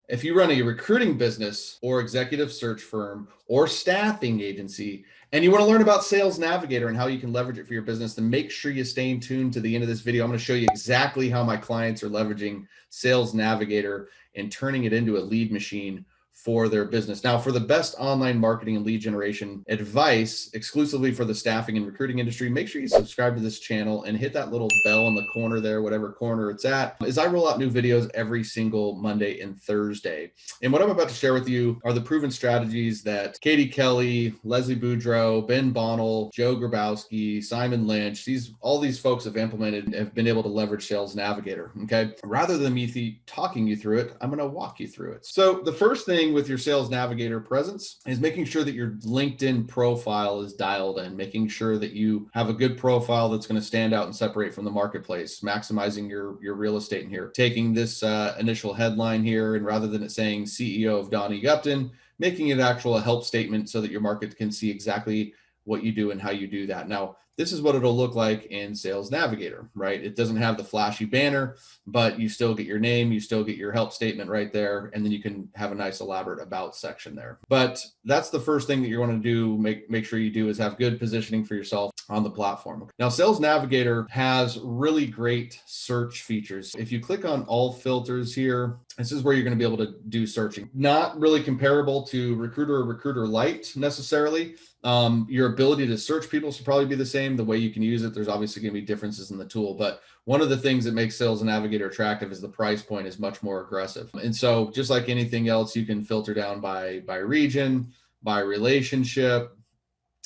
If you run a recruiting business or executive search firm or staffing agency, and you want to learn about Sales Navigator and how you can leverage it for your business, then make sure you stay tuned to the end of this video. I'm going to show you exactly how my clients are leveraging Sales Navigator and turning it into a lead machine for their business. Now, for the best online marketing and lead generation advice exclusively for the staffing and recruiting industry, make sure you subscribe to this channel and hit that little bell in the corner there, whatever corner it's at, as I roll out new videos every single Monday and Thursday. And what I'm about to share with you are the proven strategies that Katie Kelly, Leslie Boudreau, Ben Bonnell, Joe Grabowski, Simon Lynch, all these folks have implemented and have been able to leverage Sales Navigator. Okay. Rather than me talking you through it, I'm going to walk you through it. So the first thing with your Sales Navigator presence is making sure that your LinkedIn profile is dialed in, making sure that you have a good profile that's going to stand out and separate from the marketplace, maximizing your real estate in here, taking this initial headline here, and rather than it saying CEO of Donnie Gupton, making it a help statement so that your market can see exactly what you do and how you do that. Now, this is what it'll look like in Sales Navigator, right? It doesn't have the flashy banner, but you still get your name, you still get your help statement right there, and then you can have a nice elaborate about section there. But that's the first thing that you're going to do, make sure you do, is have good positioning for yourself on the platform. Now, Sales Navigator has really great search features. If you click on all filters here, this is where you're going to be able to do searching. Not really comparable to Recruiter or Recruiter Lite necessarily. Your ability to search people should probably be the same. The way you can use it, there's obviously going to be differences in the tool, but one of the things that makes Sales Navigator attractive is the price point is much more aggressive. And so just like anything else, you can filter down by region, by relationship,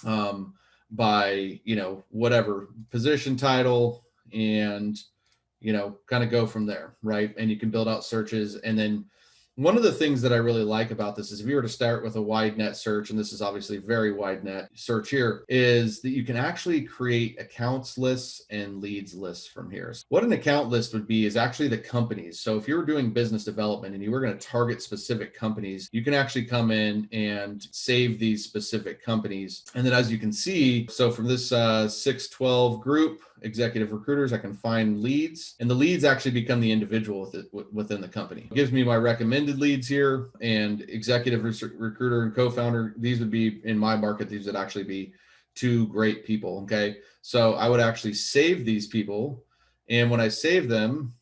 by, whatever position title, and, kind of go from there, right? And you can build out searches. And then one of the things that I really like about this is if you were to start with a wide net search, and this is obviously very wide net search here, is that you can actually create accounts lists and leads lists from here. So what an account list would be is actually the companies. So if you were doing business development and you were going to target specific companies, you can actually come in and save these specific companies. And then as you can see, so from this 612 group, executive recruiters, I can find leads, and the leads actually become the individual within the company. It gives me my recommended leads here, and executive recruiter and co-founder. These would be in my market. These would actually be two great people. Okay. So I would actually save these people. And when I save them,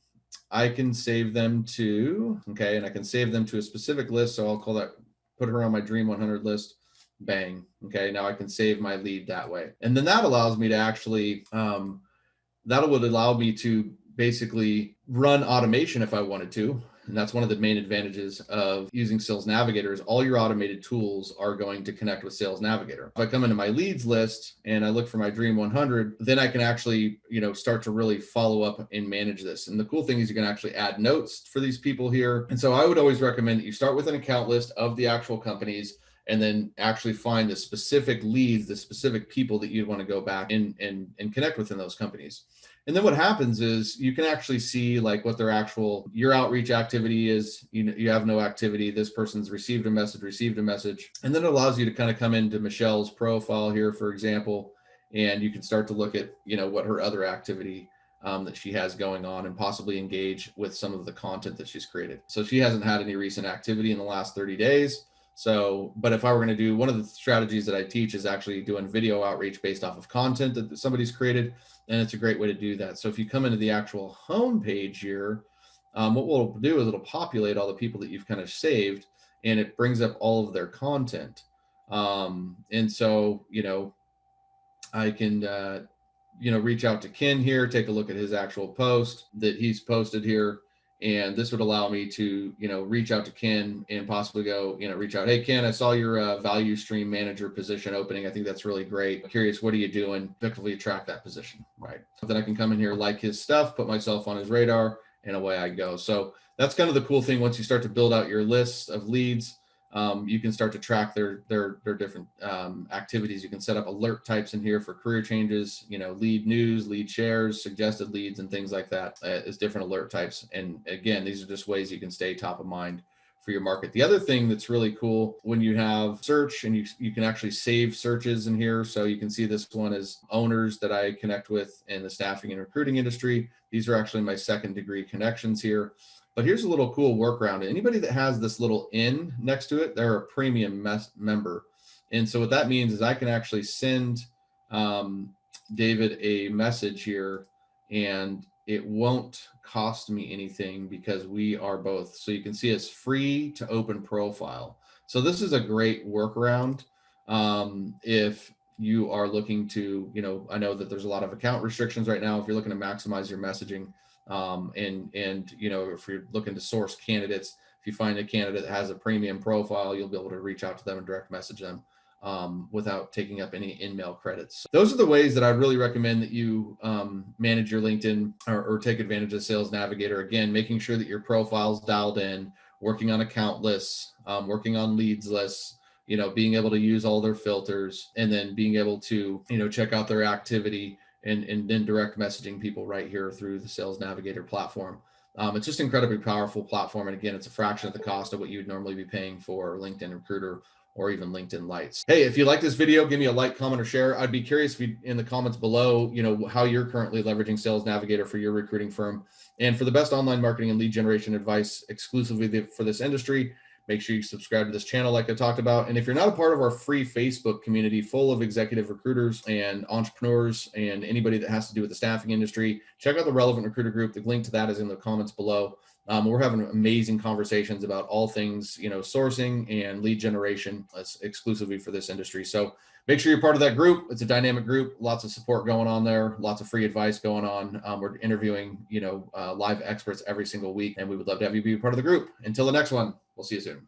I can save them to, okay. And I can save them to a specific list. So I'll call that, put her on my Dream 100 list. Bang. Okay. Now I can save my lead that way. And then that allows me to actually, that would allow me to basically run automation if I wanted to. And that's one of the main advantages of using Sales Navigator is all your automated tools are going to connect with Sales Navigator. If I come into my leads list and I look for my Dream 100, then I can actually, start to really follow up and manage this. And the cool thing is you can actually add notes for these people here. And so I would always recommend that you start with an account list of the actual companies, and then actually find the specific leads, the specific people that you'd want to go back and connect with in those companies. And then what happens is you can actually see like what your outreach activity is. You have no activity. This person's received a message. And then it allows you to kind of come into Michelle's profile here, for example, and you can start to look at, what her other activity that she has going on and possibly engage with some of the content that she's created. So she hasn't had any recent activity in the last 30 days. So, but if I were going to do one of the strategies that I teach is actually doing video outreach based off of content that somebody's created. And it's a great way to do that. So if you come into the actual home page here, what we'll do is it'll populate all the people that you've kind of saved, and it brings up all of their content. And so, I can, reach out to Ken here, take a look at his actual post that he's posted here. And this would allow me to, reach out to Ken and possibly go, reach out. Hey, Ken, I saw your value stream manager position opening. I think that's really great. I'm curious, what are you doing? Effectively attract that position, right? So then I can come in here, like his stuff, put myself on his radar, and away I go. So that's kind of the cool thing. Once you start to build out your list of leads, you can start to track their different activities. You can set up alert types in here for career changes, lead news, lead shares, suggested leads, and things like that as different alert types. And again, these are just ways you can stay top of mind for your market. The other thing that's really cool when you have search, and you can actually save searches in here. So you can see this one is owners that I connect with in the staffing and recruiting industry. These are actually my second degree connections here. But here's a little cool workaround. Anybody that has this little in next to it, they're a premium member. And so what that means is I can actually send David a message here, and it won't cost me anything because we are both. So you can see it's free to open profile. So this is a great workaround. If you are looking to, I know that there's a lot of account restrictions right now. If you're looking to maximize your messaging, and if you're looking to source candidates, if you find a candidate that has a premium profile, you'll be able to reach out to them and direct message them without taking up any in-mail credits. Those are the ways that I'd really recommend that you manage your LinkedIn or take advantage of Sales Navigator. Again, making sure that your profile's dialed in, working on account lists, working on leads lists, being able to use all their filters, and then being able to, check out their activity and then direct messaging people right here through the Sales Navigator platform. It's just an incredibly powerful platform. And again, it's a fraction of the cost of what you'd normally be paying for LinkedIn Recruiter or even LinkedIn Lights. Hey, if you like this video, give me a like, comment, or share. I'd be curious if you, in the comments below, how you're currently leveraging Sales Navigator for your recruiting firm. And for the best online marketing and lead generation advice exclusively for this industry, make sure you subscribe to this channel like I talked about. And if you're not a part of our free Facebook community full of executive recruiters and entrepreneurs and anybody that has to do with the staffing industry, check out the Relevant Recruiter group. The link to that is in the comments below. We're having amazing conversations about all things, sourcing and lead generation exclusively for this industry. So make sure you're part of that group. It's a dynamic group, lots of support going on there, lots of free advice going on. We're interviewing, live experts every single week, and we would love to have you be part of the group. Until the next one, we'll see you soon.